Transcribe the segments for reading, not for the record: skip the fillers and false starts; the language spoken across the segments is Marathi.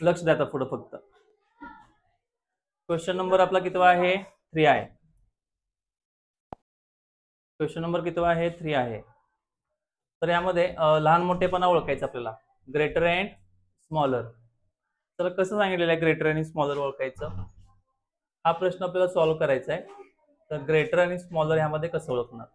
लक्ष द्या आता पुढे फक्त. क्वेश्चन नंबर आपला कितवा आहे? 3 आहे. क्वेश्चन नंबर कितवा आहे? 3 आहे. तर यामध्ये लहान मोठेपणा ओळखायचं आपल्याला, ग्रेटर अँड स्मॉलर. तर कसं सांगितलेलं आहे ग्रेटर आणि स्मॉलर ओळखायचं? हा प्रश्न आपल्याला सॉल्व्ह करायचा आहे. तर ग्रेटर आणि स्मॉलर यामध्ये कसं ओळखणार?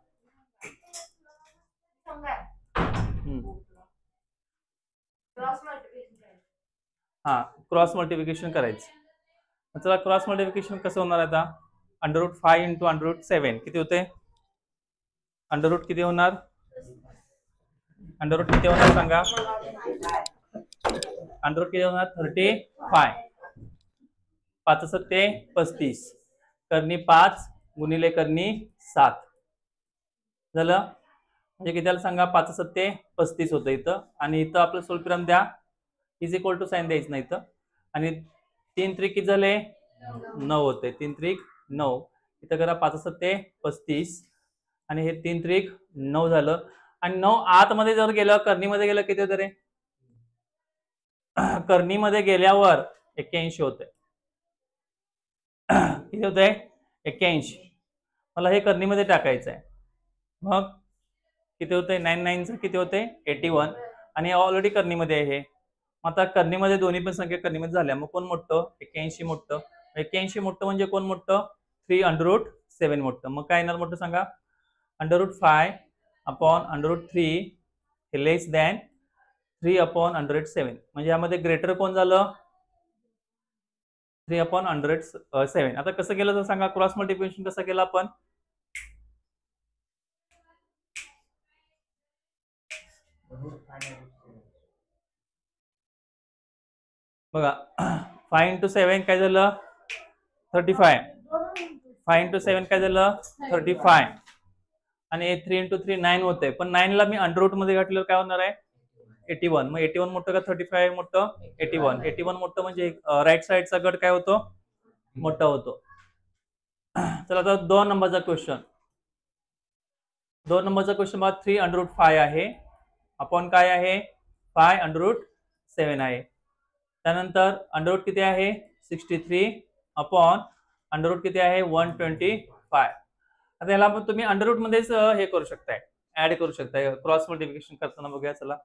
हा, क्रॉस मल्टिप्लिकेशन करायचं. चला, क्रॉस मल्टिप्लिकेशन कसं होणार आता? √5 इंटू √7 किती होते? अंडररूट किती होणार? अंडररूट किती होणार सांगा? अंडररूट किती होणार? 35. 5 सत्ते 35. करणी 5 गुणिले करणी 7 झालं. म्हणजे किती सांगा? 5 सत्ते 35 होतं इथं. आणि इथं आपलं स्वल्पविराम द्या, इज इक्वल टू साइन द्यायचं नाही इथं. आणि 3 त्रिक किती झाले? 9 होते. 3 त्रिक 9. इथं करा 5 सत्ते 35 आणि हे 3 त्रिक 9 झालं. आणि 9 आतमध्ये जर गेलं, करणीमध्ये गेलं किती होतं रे? करणीमध्ये गेल्यावर 81 होते. किती होते? 81. मला हे करणीमध्ये टाकायचं आहे. मग किती होते? 9 9 किती होते? 81. आणि ऑलरेडी करणीमध्ये आहे हे. आता करणीमध्ये दोन्ही पण संख्या करणीमध्ये झाल्या. मग कोण मोठं? 81 मोठं. 81 मोठं म्हणजे कोण मोठं? 3√7 मोठं. मग काय येणार मोठं सांगा? √5 अपॉन √3 हे लेस दॅन 3 अपॉन √7. म्हणजे यामध्ये ग्रेटर कोण झालं? 3 अपॉन √7. आता कसं केलं तर सांगा? क्रॉस मल्टिप्लिकेशन कसं केलं आपण? बघा, 5 इंटू 7 काय झालं? 35. 5 इंटू 7 काय झालं? 35. आणि 3 इंटू 3 9 होते. पण 9 ला मी अंडररूट मध्ये घातल्यावर काय होणार आहे? 81. मग 81 मोठं का 35 मोठं? 81. 81 मोठं म्हणजे राईट साइडचा गट काय होतो? मोठा होतो. चला, आता 2 नंबरचा क्वेश्चन. 2 नंबरचा क्वेश्चन बघा. 3√5 आहे अपॉन काय आहे? 5√7 आहे. त्यानंतर अंडररूट किती आहे? 63 अपॉन अंडररूट किती आहे? 125. आता याला पण तुम्ही अंडररूट मध्येच हे करू शकताय, ऍड करू शकताय क्रॉस मल्टिप्लिकेशन करताना. बघूया चला.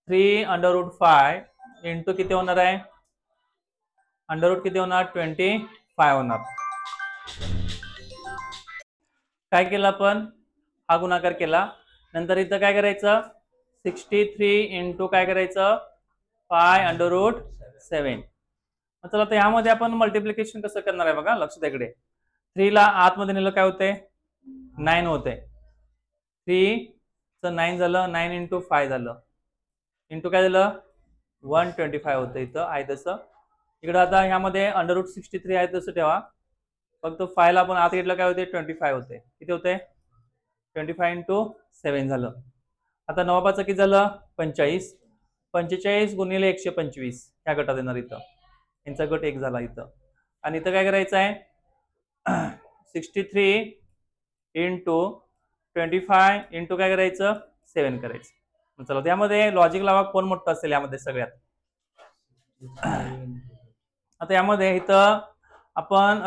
3√5 इंटू किती होणार आहे? अंडररूट किती होणार? 25 होणार. काय केलं आपण? हा गुणाकार केला. नंतर इथं काय करायचं? 63 इंटू काय करायचं? 5√7. चला, तर यामध्ये आपण मल्टिप्लिकेशन कसं करणार आहे बघा, लक्ष द्या इकडे. 3 ला आतमध्ये नेलं काय होते? 9 होते. 3 च 9 झालं. 9 इंटू 5 झालं. इंटू काय झालं? 125 होतं इथं आहे तसं. इकडे आता ह्यामध्ये √63 आहे तसं ठेवा. फक्त 5 ला आपण आत घेतलं काय होते? 25 होते. किती होते? 25 इंटू 7 झालं. आता 9 किती झालं? 45. 45 गुणिले 125 ह्या गटात येणार इथं. यांचा गट 1 झाला इथं. आणि इथं काय करायचं आहे? 63 इंटू 25 इंटू काय करायचं? 7 करायचं. चला, त्यामध्ये लॉजिक लावा, कोण मोठं असेल यामध्ये सगळ्यात. आता यामध्ये इथं आपण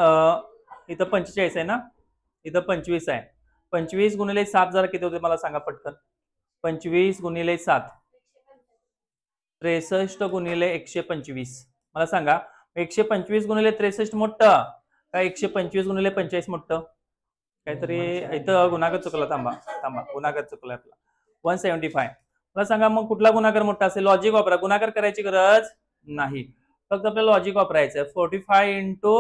इथं 45 आहे ना, इथं 25 आहे. 25 गुणिले 7 जरा किती होते मला सांगा पटकन? 25 गुणिले 7 63 गुणिले 125. मला सांगा, 125 गुणिले 63 मोठं का 125 गुणिले 45 मोठं? काहीतरी इथं गुणाकार चुकला. थांबा, गुणाकार चुकला आपला. 175. मला सांगा, मग कुठला गुणाकार मोठा असेल? लॉजिक वापरा, गुणाकार करायची गरज नाही, फक्त आपल्याला लॉजिक वापरायचं आहे. 45 इंटू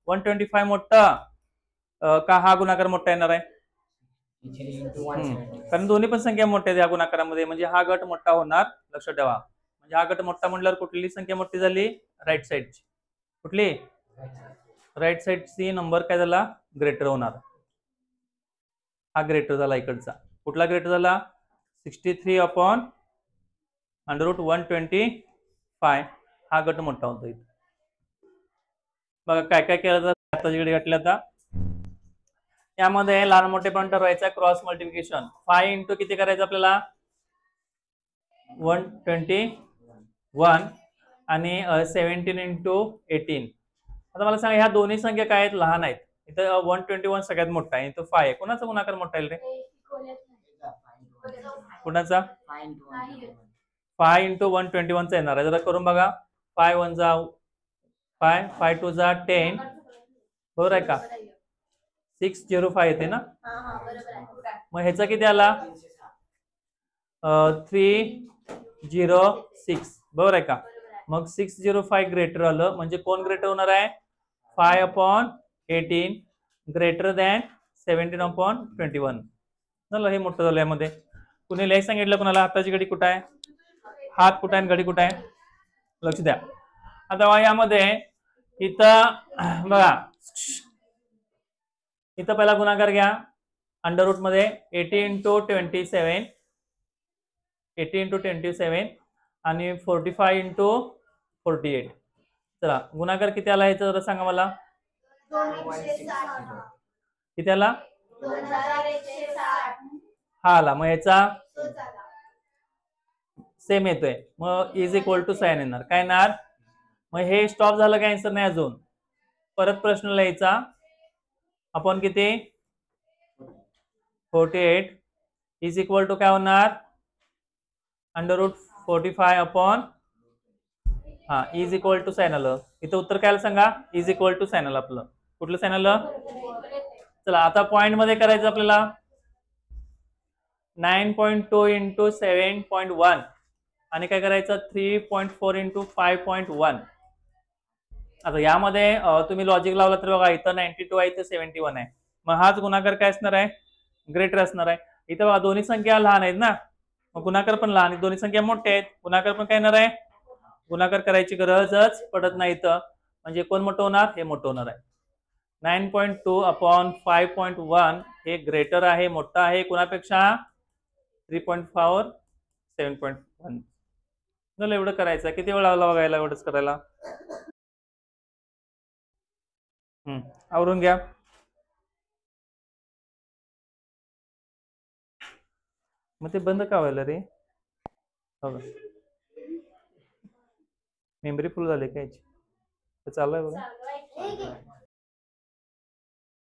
125 मोठा का हा गुणाकार मोठा येणार आहे? कारण दोन्ही पण संख्या मोठ्या आहेत या गुणाकारामध्ये, म्हणजे हा गट मोठा होणार. लक्षात ठेवा, म्हणजे हा गट मोठा म्हटल्यावर कुठली संख्या मोठी झाली? राईट साइडची. कुठली? राईट साइडची नंबर काय झाला? ग्रेटर होणार. हा ग्रेटर झाला इकडचा. कुठला ग्रेटर झाला? 63 अपॉन √125. हा गट मोठा होतो इथं. बघा काय काय केलं जातं आता जिकडे घातलं. आता यामध्ये लहान मोठे पण ठरवायचं. क्रॉस मल्टिप्लिकेशन 5 इंटू किती करायचं आपल्याला? 121 आणि 17 इंटू 18. आता मला सांगा ह्या दोन्ही संख्या काय आहेत, लहान आहेत. इथं 121 सगळ्यात मोठा आहे, इथं 5 आहे. कोणाचा गुणाकार मोठा आहे रे? कुणाचा? 5 इंटू 121 चा येणार आहे. जरा करून बघा. 5 1 जा 5, 5 2 जा 10, बरोबर आहे का? 605 येते ना. मग ह्याचा किती आला? 306, बरोबर आहे का? मग 605 ग्रेटर आलं, म्हणजे कोण ग्रेटर होणार आहे? 5/18 ग्रेटर दॅन 17/21 झालं. हे मोठं झालं. यामध्ये कुणी लिहायला सांगितलं कोणाला? हाताची घडी कुठं आहे? हात कुठं आहे, घडी कुठं आहे? लक्ष द्या. आता यामध्ये इथं बघा, इथं पहिला गुणाकार घ्या. अंडर रूट मध्ये 80 इंटू 27, 80 इंटू 27 आणि 45 इंटू 48. चला गुणाकार किती आला याचा जरा सांगा मला. किती आला? हा आला. मग याचा सेम येतोय. मग इज इक्वल टू साइन येणार. काय येणार? मग हे स्टॉप झालं काय? आन्सर नाही अजून. परत प्रश्न लिहायचा. आपण किती? 48 इज इक्वल टू काय होणार? Under root 45 upon is equal to sine आलं. इथं उत्तर काय आलं सांगा? इज इक्वल टू साइन आलं. आपलं कुठलं साइन आलं? चला आता पॉइंट मध्ये करायचं आपल्याला. 9.2 इंटू 7.1 आणि काय करायचं? 3.4 इंटू 5.1. आता यामध्ये तुम्ही लॉजिक लावला तर बघा, इथं 92 आहे, इथं 71 आहे. मग हाच गुणाकार काय असणार आहे? ग्रेटर असणार आहे. इथं बघा दोन्ही संख्या लहान आहेत ना, मग गुणाकार पण लहान. दोन्ही संख्या मोठ्या आहेत, गुणाकार पण काय येणार आहे? गुणाकार करायची गरजच पडत नाही इथं. म्हणजे कोण मोठं होणार? हे मोठं होणार आहे. 9.2 अपॉन 5.1 हे ग्रेटर आहे, मोठं आहे कुणापेक्षा? 3.4 7.1. झालं. एवढं करायचं. किती वेळ लागला बघायला एवढंच करायला? आवरून घ्या. मग ते बंद का व्हायला रे? मेमरी फुल झाली काय? चालू आहे बघा.